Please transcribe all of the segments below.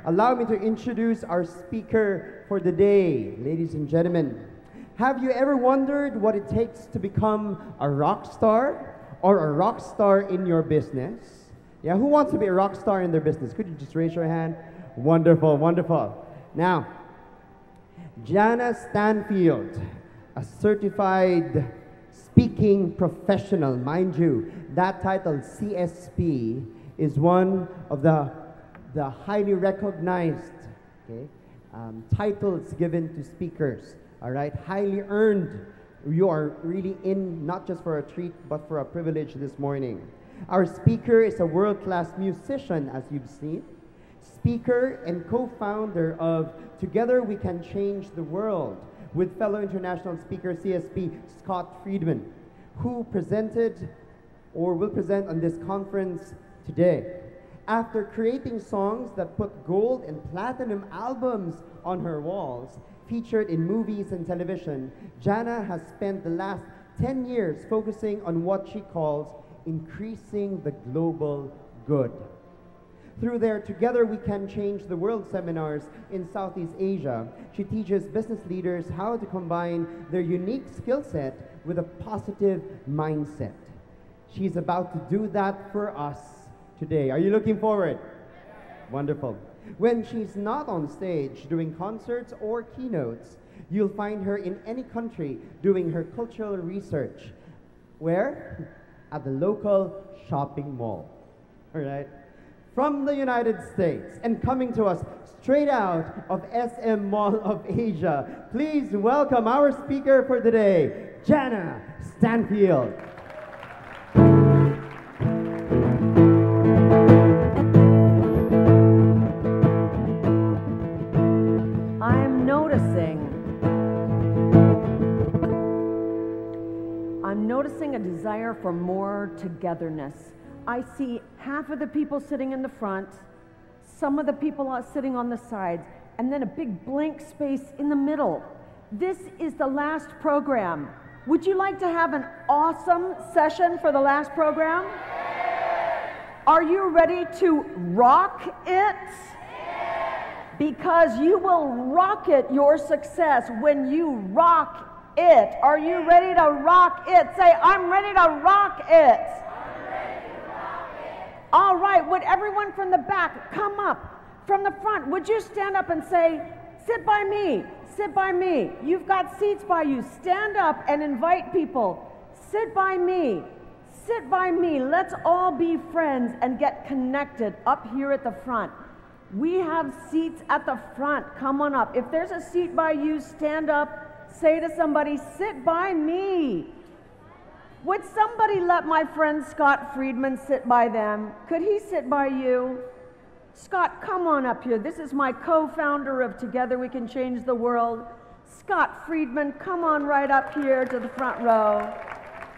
Allow me to introduce our speaker for the day, ladies and gentlemen. Have you ever wondered what it takes to become a rock star or a rock star in your business? Yeah, who wants to be a rock star in their business? Could you just raise your hand? Wonderful, wonderful. Now, Jana Stanfield, a certified speaking professional, mind you, that title, CSP, is one of the highly recognized titles given to speakers, all right? Highly earned. You are really in not just for a treat, but for a privilege this morning. Our speaker is a world-class musician, as you've seen, speaker and co-founder of Together We Can Change the World, with fellow international speaker CSP Scott Friedman, who presented or will present on this conference today. After creating songs that put gold and platinum albums on her walls, featured in movies and television, Jana has spent the last 10 years focusing on what she calls increasing the global good. Through their Together We Can Change the World seminars in Southeast Asia, she teaches business leaders how to combine their unique skill set with a positive mindset. She's about to do that for us today. Are you looking forward? Wonderful. When she's not on stage doing concerts or keynotes, you'll find her in any country doing her cultural research. Where? At the local shopping mall. All right? From the United States and coming to us straight out of SM Mall of Asia, please welcome our speaker for today, Jana Stanfield. I'm noticing a desire for more togetherness. I see half of the people sitting in the front, some of the people are sitting on the sides, and then a big blank space in the middle. This is the last program. Would you like to have an awesome session for the last program? Are you ready to rock it? Because you will rocket your success when you rock it. Are you ready to rock it? Say, I'm ready to rock it. I'm ready to rock it. All right, would everyone from the back come up from the front? Would you stand up and say, sit by me, sit by me. You've got seats by you. Stand up and invite people. Sit by me, sit by me. Let's all be friends and get connected up here at the front. We have seats at the front. Come on up. If there's a seat by you, stand up. Say to somebody, sit by me. Would somebody let my friend Scott Friedman sit by them? Could he sit by you? Scott, come on up here. This is my co-founder of Together We Can Change the World. Scott Friedman, come on right up here to the front row.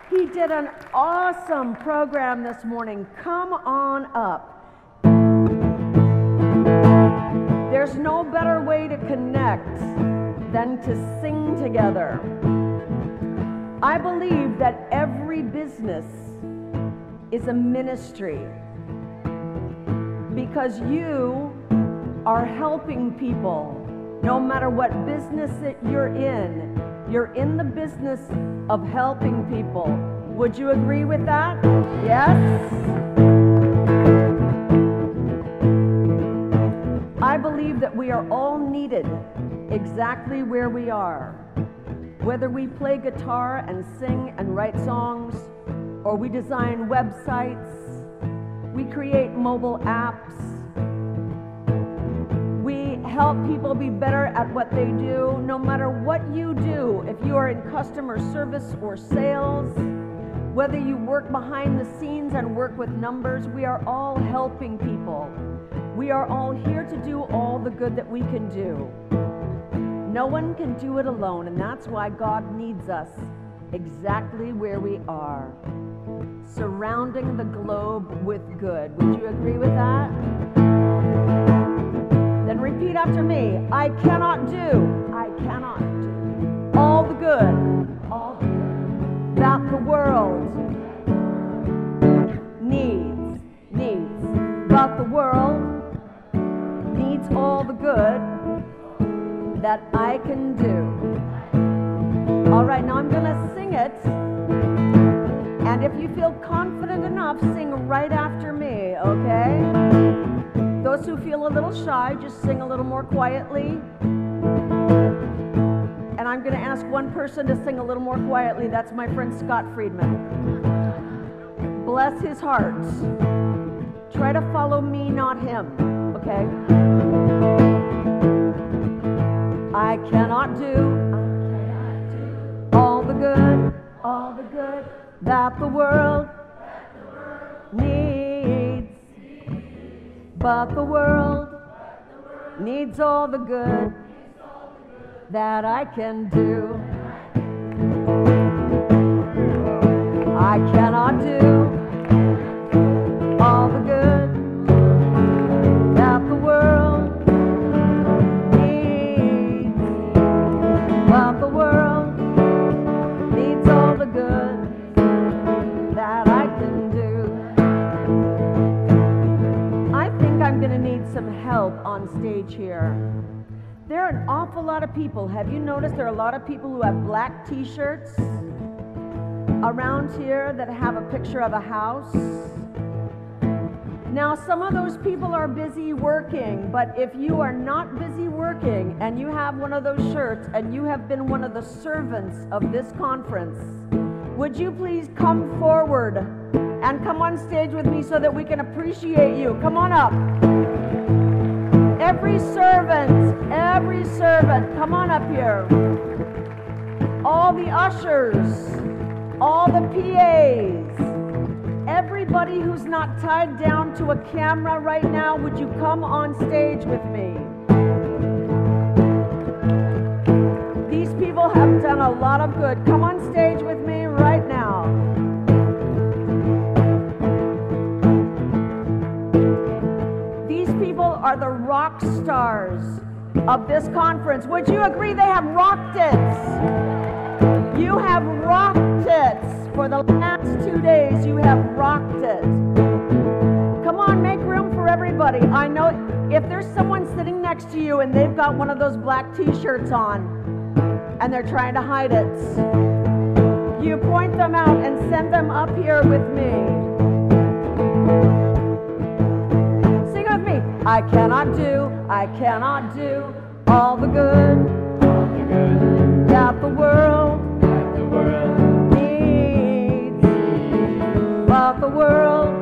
He did an awesome program this morning. Come on up. There's no better way to connect than to sing together. I believe that every business is a ministry because you are helping people. No matter what business that you're in the business of helping people. Would you agree with that? Yes? I believe that we are all needed exactly where we are. Whether we play guitar and sing and write songs, or we design websites, we create mobile apps, we help people be better at what they do. No matter what you do, if you are in customer service or sales, whether you work behind the scenes and work with numbers, we are all helping people. We are all here to do all the good that we can do. No one can do it alone, and that's why God needs us exactly where we are, surrounding the globe with good. Would you agree with that? Then repeat after me. I cannot do all the good that the world needs, that the world needs that I can do. All right, now I'm going to sing it. And if you feel confident enough, sing right after me, okay? Those who feel a little shy, just sing a little more quietly. And I'm going to ask one person to sing a little more quietly. That's my friend Scott Friedman. Bless his heart. Try to follow me, not him, okay? I cannot do all the good that the world needs, but the world needs all the good that I can do. I cannot do all the good that the world needs, but the world needs all the good that I can do. I think I'm going to need some help on stage here. There are an awful lot of people. Have you noticed there are a lot of people who have black t-shirts around here that have a picture of a house? Now, some of those people are busy working, but if you are not busy working and you have one of those shirts and you have been one of the servants of this conference, would you please come forward and come on stage with me so that we can appreciate you? Come on up. Every servant, come on up here. All the ushers, all the PAs, everybody who's not tied down to a camera right now, would you come on stage with me? These people have done a lot of good. Come on stage with me right now. These people are the rock stars of this conference. Would you agree they have rocked it? You have rocked it. For the last 2 days, you have rocked it. Come on, make room for everybody. I know if there's someone sitting next to you and they've got one of those black t-shirts on and they're trying to hide it, you point them out and send them up here with me. Sing with me. I cannot do all the good that the world needs, but the world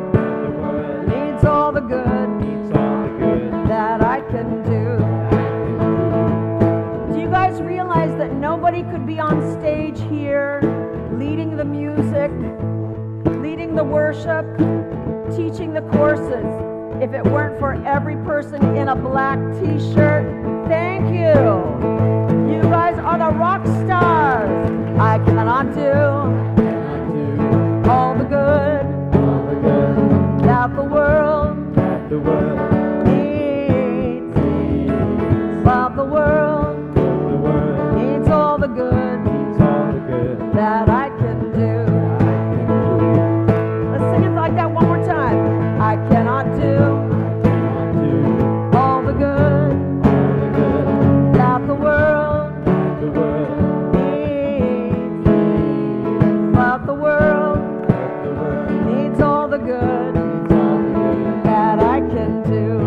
needs all the good that I can do. Do you guys realize that nobody could be on stage here leading the music, leading the worship, teaching the courses, if it weren't for every person in a black t-shirt? Thank you. You guys are the rock stars. I cannot do all the good that the world needs, but the world needs all the good that I can do. Let's sing it like that one more time. I cannot do all the good that the world needs, but the world needs all the good that I can do.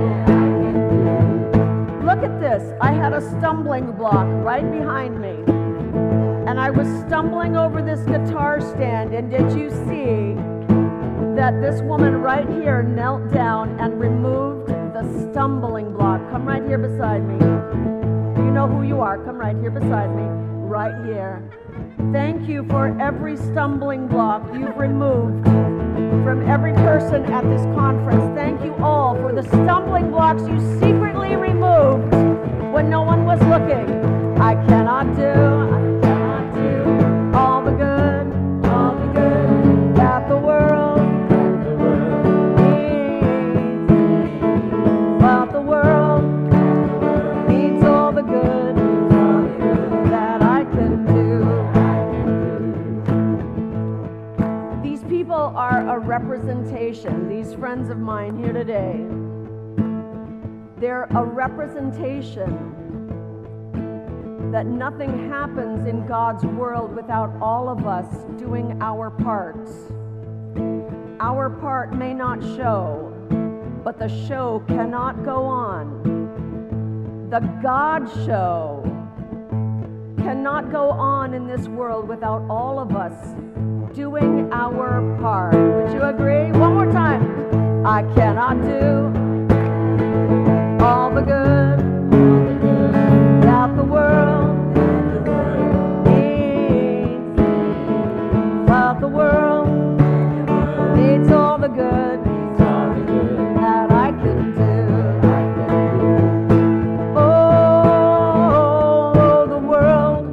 Look at this. I had a stumbling block right behind me, and I was stumbling over this guitar stand, and did you see that this woman right here knelt down and removed the stumbling block? Come right here beside me. You know who you are. Come right here beside me. Right here. Thank you for every stumbling block you've removed from every person at this conference. Thank you all for the stumbling blocks you secretly removed when no one was looking. I cannot do all the good that the world needs, but the world needs all the good that I can do. These people are a representation, these friends of mine here today. They're a representation that nothing happens in God's world without all of us doing our parts. Our part may not show, but the show cannot go on. The God show cannot go on in this world without all of us doing our part. Would you agree? One more time. I cannot do all the good that the world needs, but the world needs all the good that I can do. Oh, the world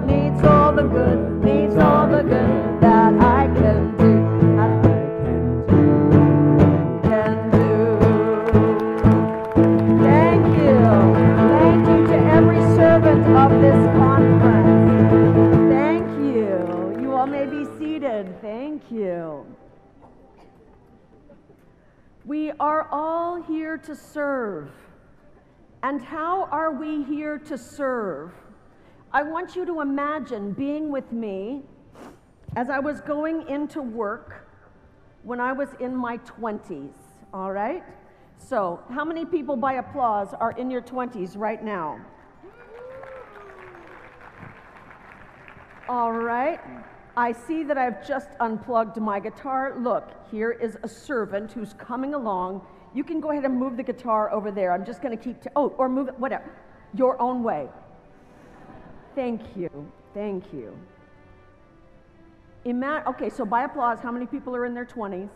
needs all the good, needs all the good that I can do. Of this conference. Thank you. You all may be seated. Thank you. We are all here to serve. And how are we here to serve? I want you to imagine being with me as I was going into work when I was in my 20s, all right? So, how many people by applause are in your 20s right now? All right, I see that I've just unplugged my guitar. Look, here is a servant who's coming along. You can go ahead and move the guitar over there. I'm just going to keep, or move it, whatever, your own way. Thank you, thank you. Okay, so by applause, how many people are in their 20s?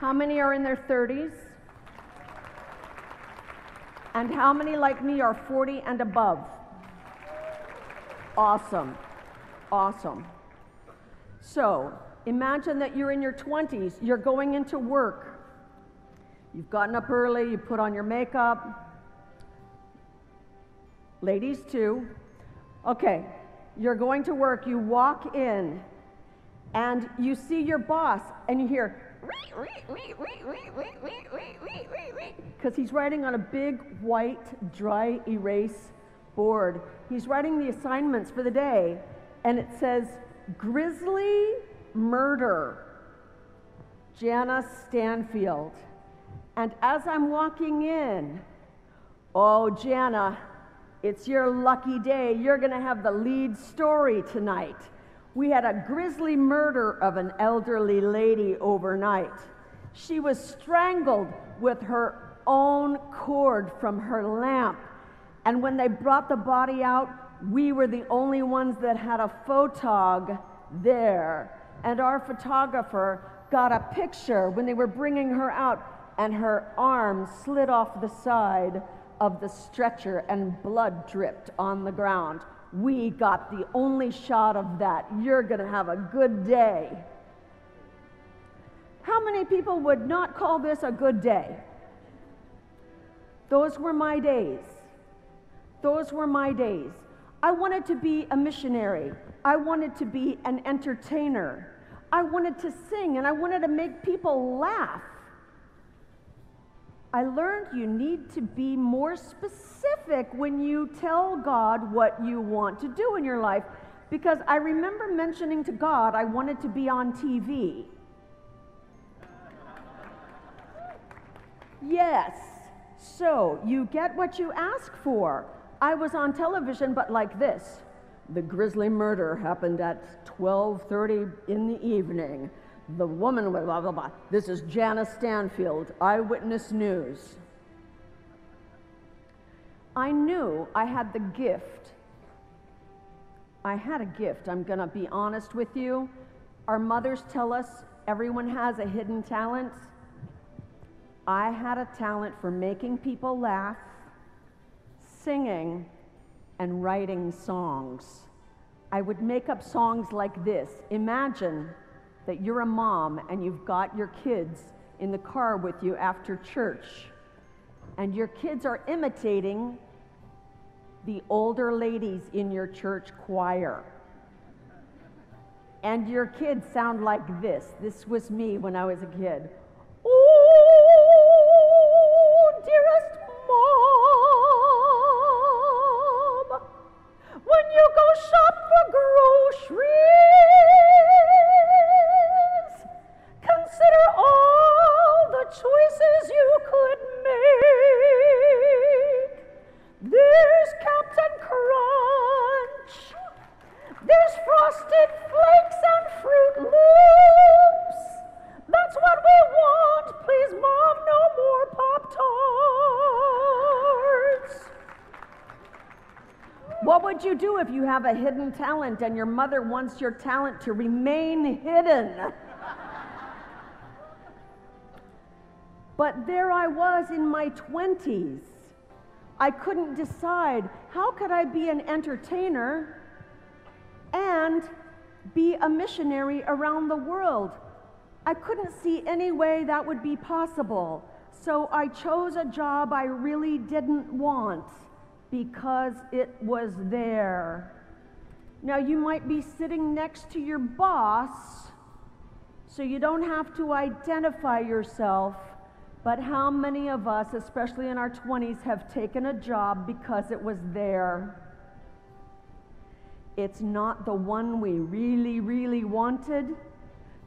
How many are in their 30s? And how many, like me, are 40 and above? Awesome. Awesome. So, imagine that you're in your 20s. You're going into work. You've gotten up early. You put on your makeup. Ladies, too. Okay. You're going to work. You walk in, and you see your boss, and you hear, because he's writing on a big white dry erase board. He's writing the assignments for the day, and it says grisly murder, Jana Stanfield. And as I'm walking in, oh Jana, it's your lucky day. You're going to have the lead story tonight. We had a grisly murder of an elderly lady overnight. She was strangled with her own cord from her lamp. And when they brought the body out, we were the only ones that had a photog there. And our photographer got a picture when they were bringing her out, and her arm slid off the side of the stretcher and blood dripped on the ground. We got the only shot of that. You're going to have a good day. How many people would not call this a good day? Those were my days. Those were my days. I wanted to be a missionary. I wanted to be an entertainer. I wanted to sing, and I wanted to make people laugh. I learned you need to be more specific when you tell God what you want to do in your life, because I remember mentioning to God I wanted to be on TV. Yes, so you get what you ask for. I was on television, but like this. The grisly murder happened at 12:30 in the evening. The woman, blah, blah, blah. This is Jana Stanfield, Eyewitness News. I knew I had the gift. I had a gift. I'm going to be honest with you. Our mothers tell us everyone has a hidden talent. I had a talent for making people laugh, singing, and writing songs. I would make up songs like this. Imagine that you're a mom and you've got your kids in the car with you after church, and your kids are imitating the older ladies in your church choir. And your kids sound like this. This was me when I was a kid. Oh, dear dearest mom, when you go shop for groceries, consider all the choices you could make. There's Captain Crunch, there's Frosted Flakes and Fruit Loops. That's what we want, please, Mom, no more Pop-Tarts. What would you do if you have a hidden talent and your mother wants your talent to remain hidden? But there I was in my 20s. I couldn't decide, how could I be an entertainer and be a missionary around the world? I couldn't see any way that would be possible. So I chose a job I really didn't want because it was there. Now you might be sitting next to your boss, so you don't have to identify yourself, but how many of us, especially in our 20s, have taken a job because it was there? It's not the one we really, really wanted.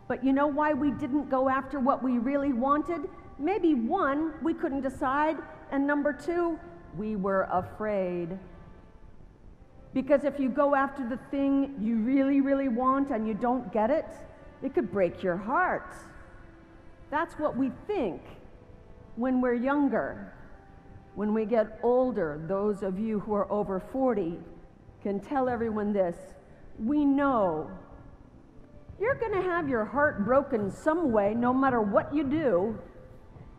But you know why we didn't go after what we really wanted? Maybe one, we couldn't decide, and number two, we were afraid. Because if you go after the thing you really, really want and you don't get it, it could break your heart. That's what we think when we're younger. When we get older, those of you who are over 40 can tell everyone this: we know you're going to have your heart broken some way, no matter what you do.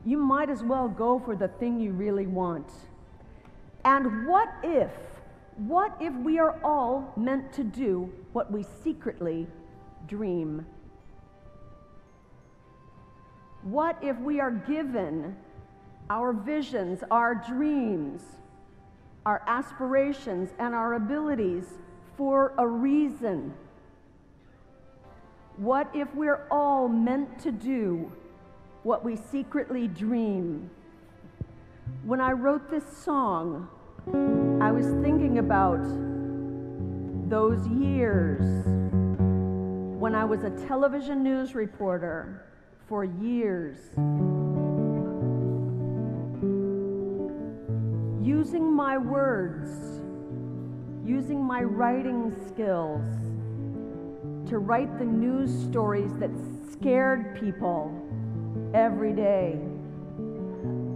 You might as well go for the thing you really want. And what if we are all meant to do what we secretly dream? What if we are given our visions, our dreams, our aspirations, and our abilities for a reason? What if we're all meant to do what we secretly dream? When I wrote this song, I was thinking about those years when I was a television news reporter for years, using my words, using my writing skills to write the news stories that scared people every day.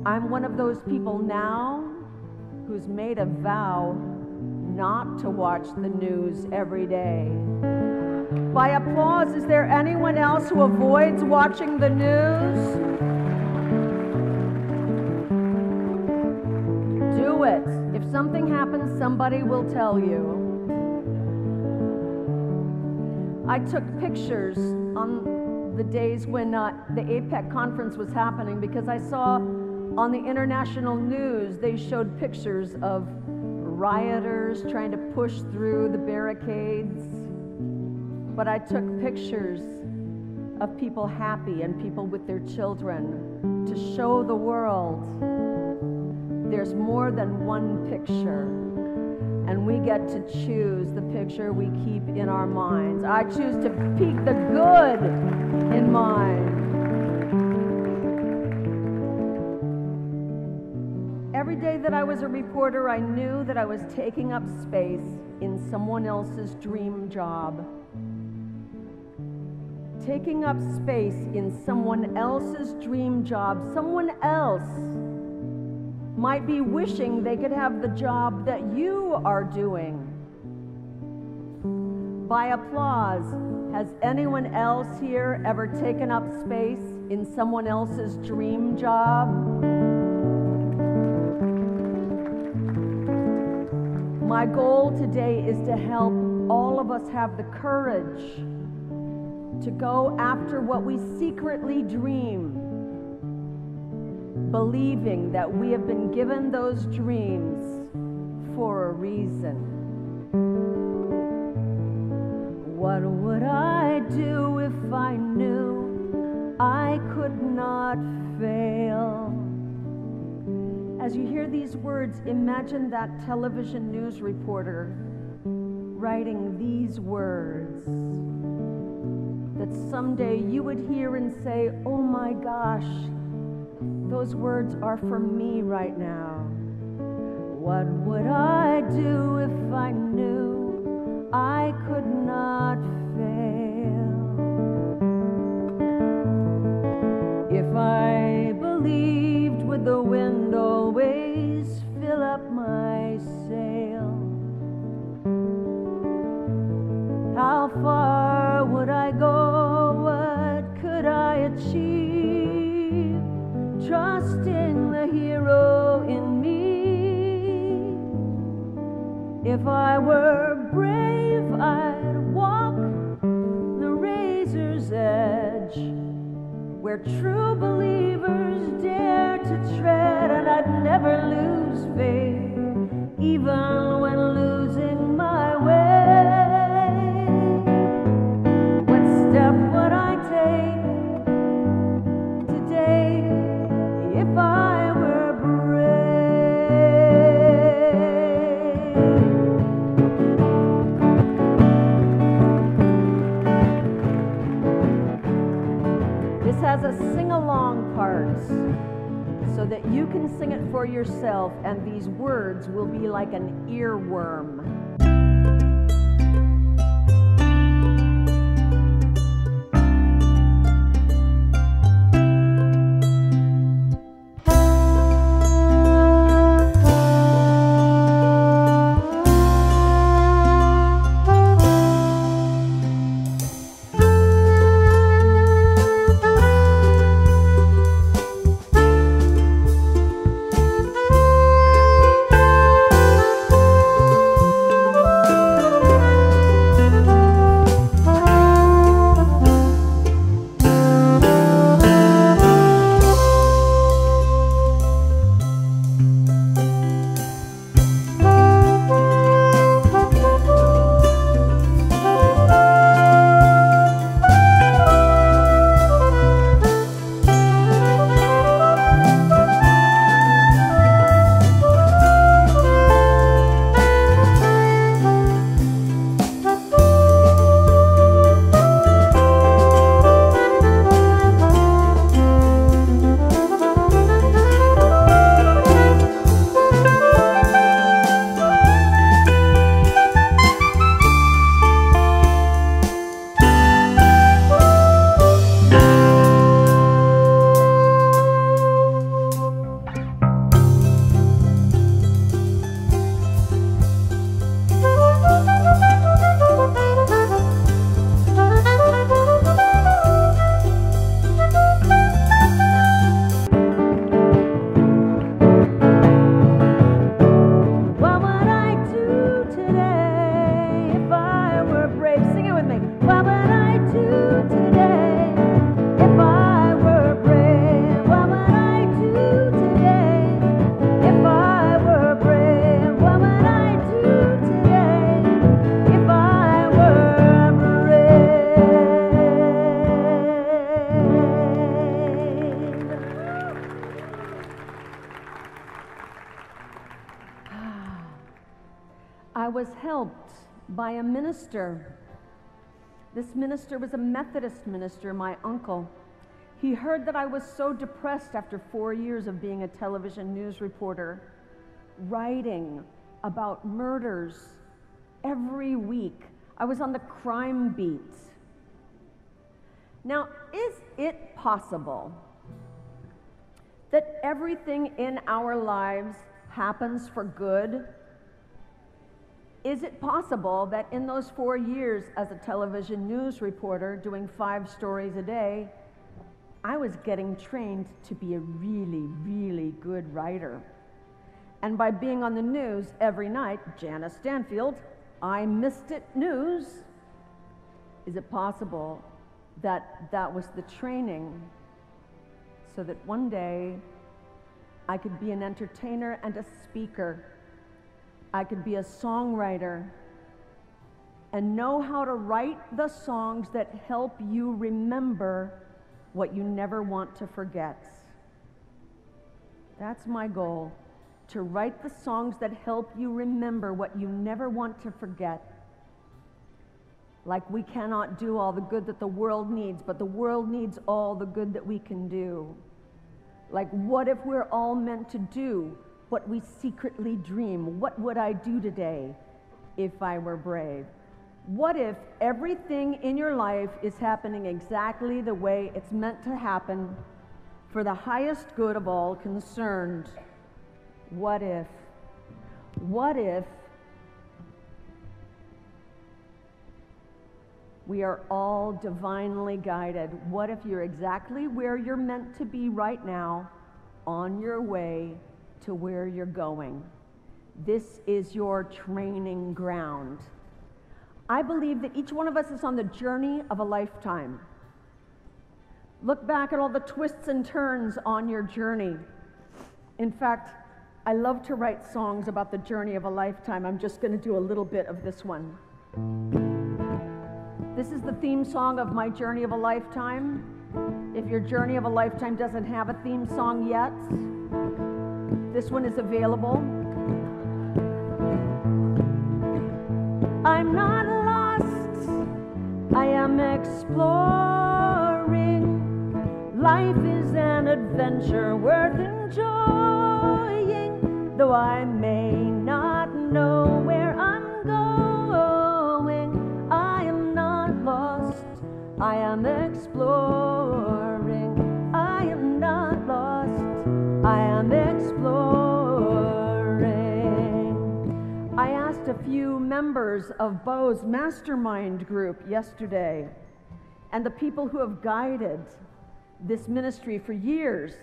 I'm one of those people now who's made a vow not to watch the news every day. By applause, is there anyone else who avoids watching the news? Do it. If something happens, somebody will tell you. I took pictures on the days when the APEC conference was happening because I saw on the international news they showed pictures of rioters trying to push through the barricades. But I took pictures of people happy and people with their children to show the world there's more than one picture. And we get to choose the picture we keep in our minds. I choose to keep the good in mind. Every day that I was a reporter, I knew that I was taking up space in someone else's dream job. Taking up space in someone else's dream job. Someone else might be wishing they could have the job that you are doing. By applause, has anyone else here ever taken up space in someone else's dream job? My goal today is to help all of us have the courage to go after what we secretly dream, believing that we have been given those dreams for a reason. What would I do if I knew I could not fail? As you hear these words, imagine that television news reporter writing these words that someday you would hear and say, oh my gosh, those words are for me right now. What would I do if I knew I could not fail? If I believed would the wind always fill up my sail? How far would I go? What could I achieve? Trusting the hero in me. If I were brave, I'd walk the razor's edge, where true believers dare to tread, and I'd never lose faith, even when losing my way. What step would I take today if I were brave? This has a sing-along part so that you can sing it for yourself, and these words will be like an earworm. I was helped by a minister. This minister was a Methodist minister, my uncle. He heard that I was so depressed after 4 years of being a television news reporter, writing about murders every week. I was on the crime beat. Now, is it possible that everything in our lives happens for good? Is it possible that in those 4 years as a television news reporter doing 5 stories a day, I was getting trained to be a really, really good writer? And by being on the news every night, Jana Stanfield, I Missed It News, is it possible that that was the training so that one day I could be an entertainer and a speaker? I could be a songwriter and know how to write the songs that help you remember what you never want to forget. That's my goal. to write the songs that help you remember what you never want to forget. Like we cannot do all the good that the world needs, but the world needs all the good that we can do. Like, what if we're all meant to do what we secretly dream? What would I do today if I were brave? What if everything in your life is happening exactly the way it's meant to happen for the highest good of all concerned? What if we are all divinely guided? What if you're exactly where you're meant to be right now, on your way to where you're going? This is your training ground. I believe that each one of us is on the journey of a lifetime. Look back at all the twists and turns on your journey. In fact, I love to write songs about the journey of a lifetime. I'm just going to do a little bit of this one. This is the theme song of my journey of a lifetime. If your journey of a lifetime doesn't have a theme song yet, this one is available. I'm not lost, I am exploring. Life is an adventure worth enjoying, though I may not know where I'm going. I am not lost, I am exploring. I am not lost, I am exploring. I asked a few members of Bo's mastermind group yesterday, and the people who have guided this ministry for years,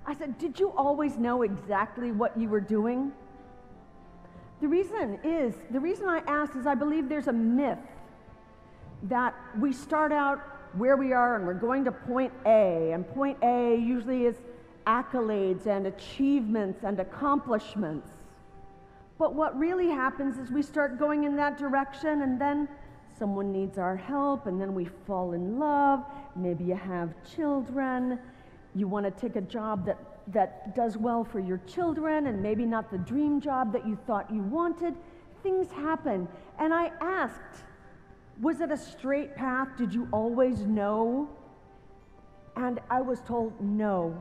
I said, did you always know exactly what you were doing? The reason I asked is I believe there's a myth that we start out where we are and we're going to point A, and point A usually is accolades and achievements and accomplishments. But what really happens is we start going in that direction, and then someone needs our help, and then we fall in love. Maybe you have children. You want to take a job that does well for your children, and maybe not the dream job that you thought you wanted. Things happen. And I asked, was it a straight path? Did you always know? And I was told no.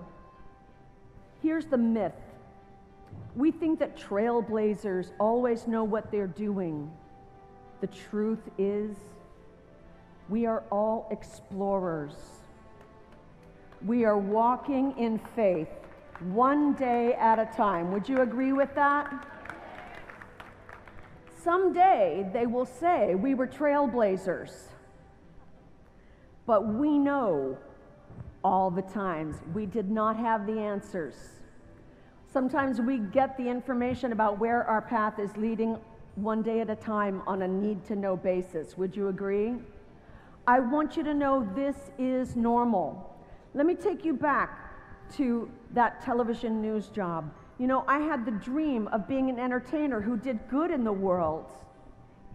Here's the myth. We think that trailblazers always know what they're doing. The truth is, we are all explorers. We are walking in faith, one day at a time. Would you agree with that? Someday they will say we were trailblazers, but we know all the times we did not have the answers. Sometimes we get the information about where our path is leading one day at a time on a need-to-know basis. Would you agree? I want you to know this is normal. Let me take you back to that television news job. You know, I had the dream of being an entertainer who did good in the world.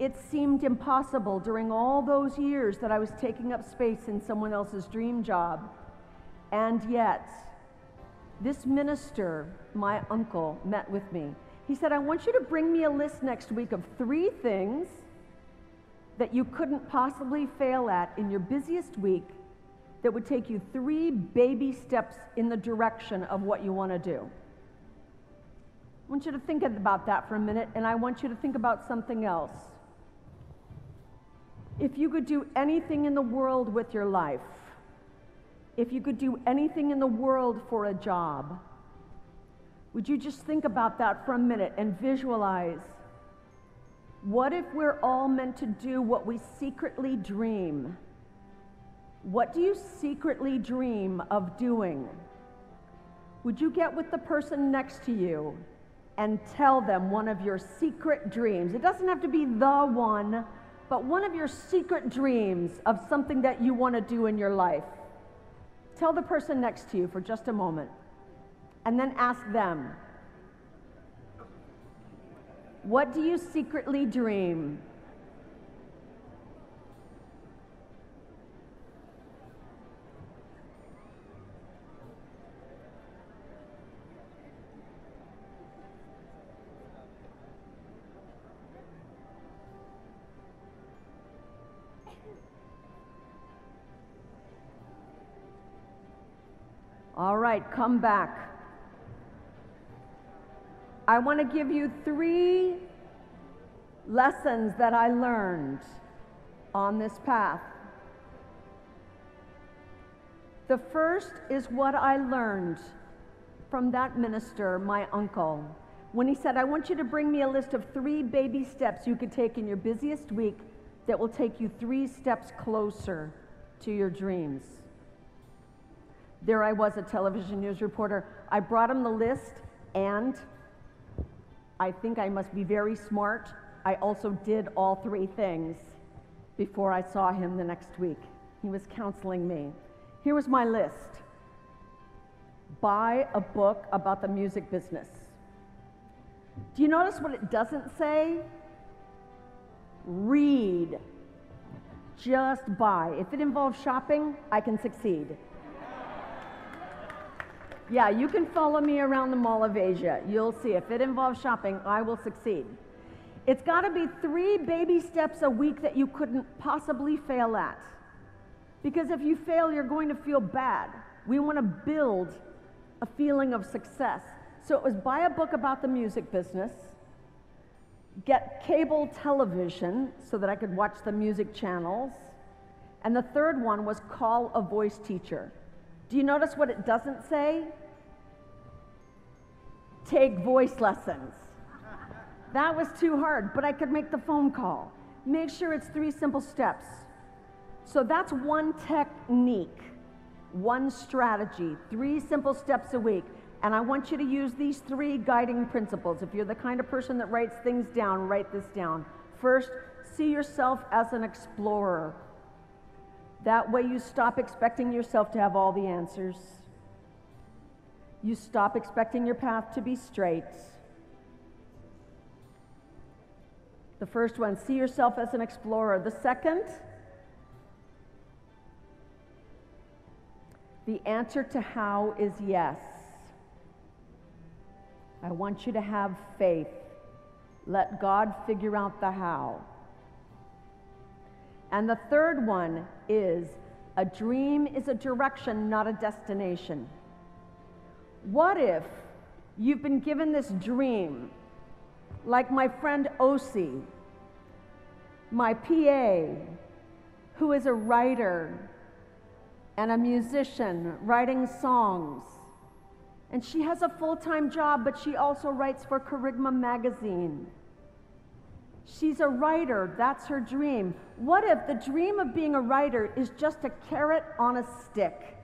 It seemed impossible during all those years that I was taking up space in someone else's dream job. And yet, this minister, my uncle, met with me. He said, I want you to bring me a list next week of 3 things that you couldn't possibly fail at in your busiest week that would take you 3 baby steps in the direction of what you want to do. I want you to think about that for a minute, and I want you to think about something else. If you could do anything in the world with your life, if you could do anything in the world for a job, would you just think about that for a minute and visualize, what if we're all meant to do what we secretly dream? What do you secretly dream of doing? Would you get with the person next to you and tell them one of your secret dreams? It doesn't have to be the one, but one of your secret dreams of something that you want to do in your life. Tell the person next to you for just a moment, and then ask them, what do you secretly dream? All right, come back. I want to give you 3 lessons that I learned on this path. The first is what I learned from that minister, my uncle, when he said, I want you to bring me a list of 3 baby steps you could take in your busiest week that will take you 3 steps closer to your dreams. There I was, a television news reporter. I brought him the list, and I think I must be very smart. I also did all 3 things before I saw him the next week. He was counseling me. Here was my list. Buy a book about the music business. Do you notice what it doesn't say? Read. Just buy. If it involves shopping, I can succeed. Yeah, you can follow me around the Mall of Asia. You'll see. If it involves shopping, I will succeed. It's got to be 3 baby steps a week that you couldn't possibly fail at. Because if you fail, you're going to feel bad. We want to build a feeling of success. So it was buy a book about the music business, get cable television so that I could watch the music channels, and the third one was call a voice teacher. Do you notice what it doesn't say? Take voice lessons. That was too hard, but I could make the phone call. Make sure it's 3 simple steps. So that's one technique, one strategy, 3 simple steps a week. And I want you to use these 3 guiding principles. If you're the kind of person that writes things down, write this down. First, see yourself as an explorer. That way you stop expecting yourself to have all the answers. You stop expecting your path to be straight. The first one, see yourself as an explorer. The second, the answer to how is yes. I want you to have faith. Let God figure out the how. And the third one is, a dream is a direction, not a destination. What if you've been given this dream, like my friend Osi, my PA, who is a writer and a musician, writing songs. And she has a full-time job, but she also writes for Kerygma magazine. She's a writer, that's her dream. What if the dream of being a writer is just a carrot on a stick?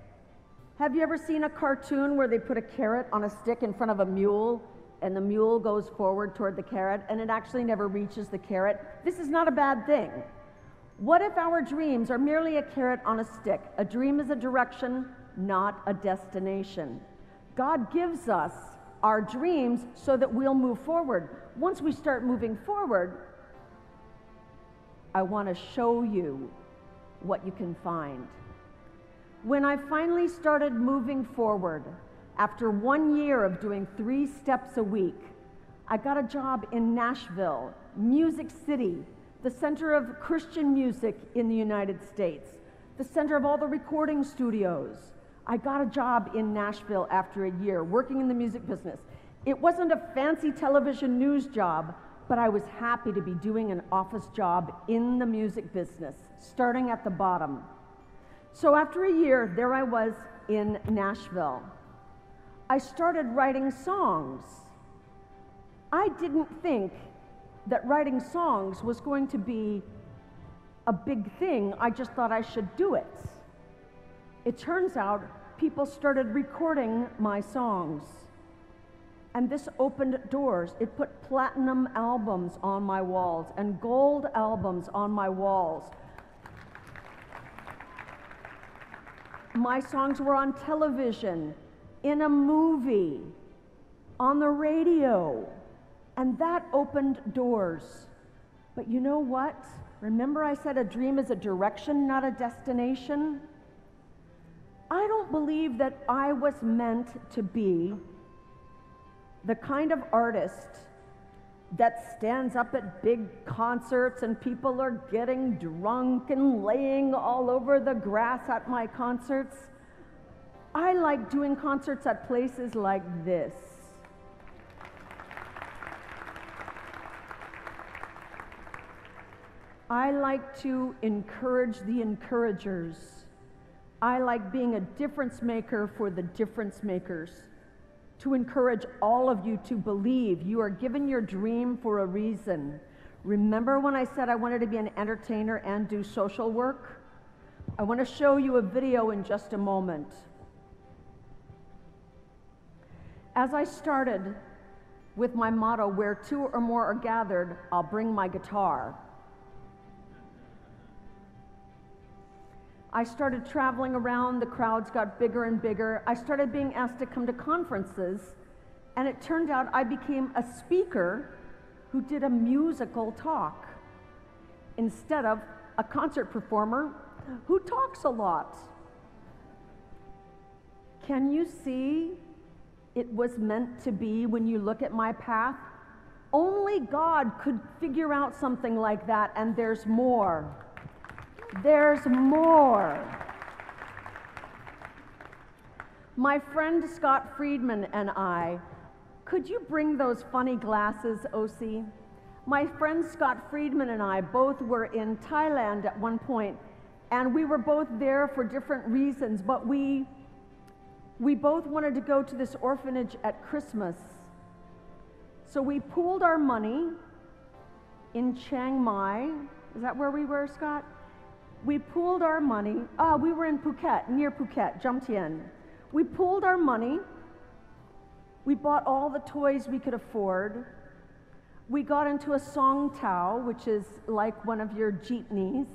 Have you ever seen a cartoon where they put a carrot on a stick in front of a mule, and the mule goes forward toward the carrot, and it actually never reaches the carrot? This is not a bad thing. What if our dreams are merely a carrot on a stick? A dream is a direction, not a destination. God gives us our dreams so that we'll move forward. Once we start moving forward, I want to show you what you can find. When I finally started moving forward, after 1 year of doing 3 steps a week, I got a job in Nashville, Music City, the center of Christian music in the United States, the center of all the recording studios. I got a job in Nashville after a year working in the music business. It wasn't a fancy television news job, but I was happy to be doing an office job in the music business, starting at the bottom. So after a year, there I was in Nashville. I started writing songs. I didn't think that writing songs was going to be a big thing. I just thought I should do it. It turns out people started recording my songs. And this opened doors. It put platinum albums on my walls and gold albums on my walls. My songs were on television, in a movie, on the radio. And that opened doors. But you know what? Remember I said a dream is a direction, not a destination? I don't believe that I was meant to be the kind of artist that stands up at big concerts and people are getting drunk and laying all over the grass at my concerts. I like doing concerts at places like this. I like to encourage the encouragers. I like being a difference maker for the difference makers. To encourage all of you to believe you are given your dream for a reason. Remember when I said I wanted to be an entertainer and do social work? I want to show you a video in just a moment. As I started with my motto, where two or more are gathered, I'll bring my guitar. I started traveling around, the crowds got bigger and bigger. I started being asked to come to conferences, and it turned out I became a speaker who did a musical talk instead of a concert performer who talks a lot. Can you see it was meant to be when you look at my path? Only God could figure out something like that, and there's more. There's more. My friend Scott Friedman and I, could you bring those funny glasses, OC? My friend Scott Friedman and I both were in Thailand at one point, and we were both there for different reasons, but we both wanted to go to this orphanage at Christmas. So we pooled our money in Chiang Mai. Is that where we were, Scott? We pooled our money. We were in Phuket, near Phuket, Jomtien. We pooled our money. We bought all the toys we could afford. We got into a song tao, which is like one of your jeepneys,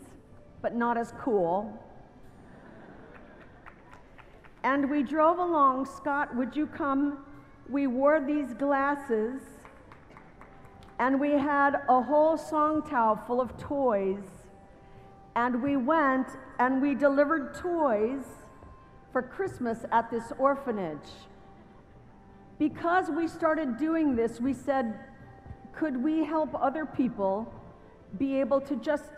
but not as cool. And we drove along. Scott, would you come? We wore these glasses, and we had a whole song tao full of toys. And we went and we delivered toys for Christmas at this orphanage. Because we started doing this, we said, could we help other people be able to just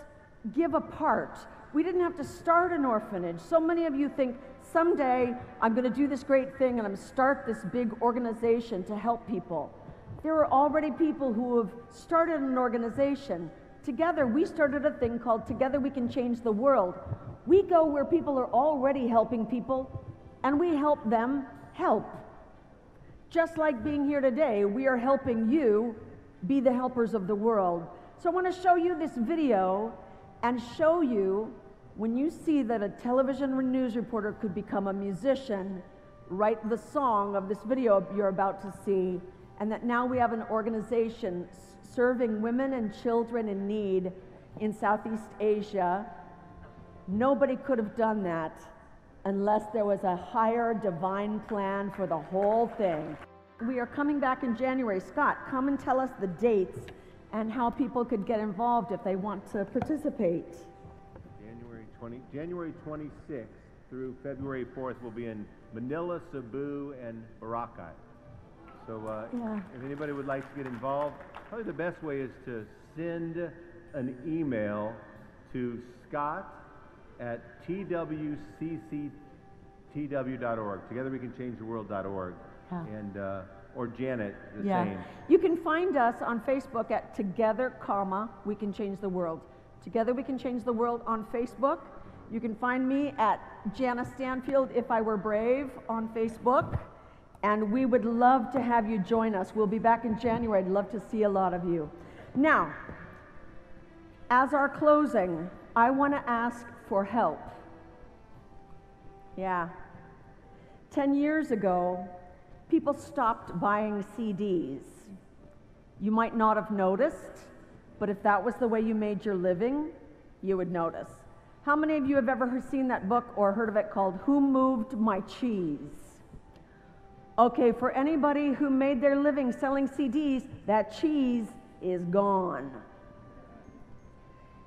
give a part? We didn't have to start an orphanage. So many of you think, someday I'm going to do this great thing and I'm going to start this big organization to help people. There are already people who have started an organization. Together, we started a thing called Together We Can Change the World. We go where people are already helping people, and we help them help. Just like being here today, we are helping you be the helpers of the world. So I want to show you this video and show you, when you see that a television news reporter could become a musician, write the song of this video you're about to see, and that now we have an organization serving women and children in need in Southeast Asia. Nobody could have done that unless there was a higher divine plan for the whole thing. We are coming back in January. Scott, come and tell us the dates and how people could get involved if they want to participate. January 26th through February 4th, we'll be in Manila, Cebu, and Boracay. So if anybody would like to get involved, probably the best way is to send an email to scott@twcctw.org, togetherwecanchangetheworld.org, and or Janet, the same. You can find us on Facebook at Together, We Can Change the World. Together We Can Change the World on Facebook. You can find me at Jana Stanfield, If I Were Brave, on Facebook. And we would love to have you join us. We'll be back in January. I'd love to see a lot of you. Now, as our closing, I want to ask for help. 10 years ago, people stopped buying CDs. You might not have noticed, but if that was the way you made your living, you would notice. How many of you have ever seen that book or heard of it called Who Moved My Cheese? Okay, for anybody who made their living selling CDs, that cheese is gone.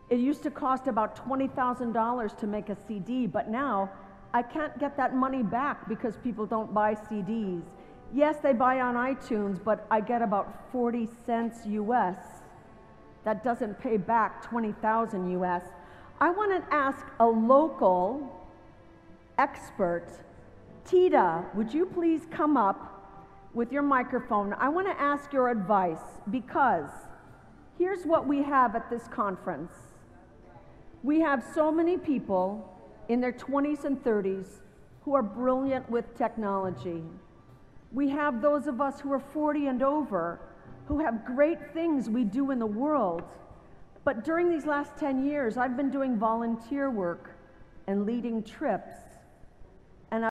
It used to cost about $20,000 to make a CD, but now I can't get that money back because people don't buy CDs. Yes, they buy on iTunes, but I get about 40 cents US. That doesn't pay back 20,000 US. I want to ask a local expert Tita, would you please come up with your microphone? I want to ask your advice, because here's what we have at this conference. We have so many people in their 20s and 30s who are brilliant with technology. We have those of us who are 40 and over who have great things we do in the world. But during these last 10 years, I've been doing volunteer work and leading trips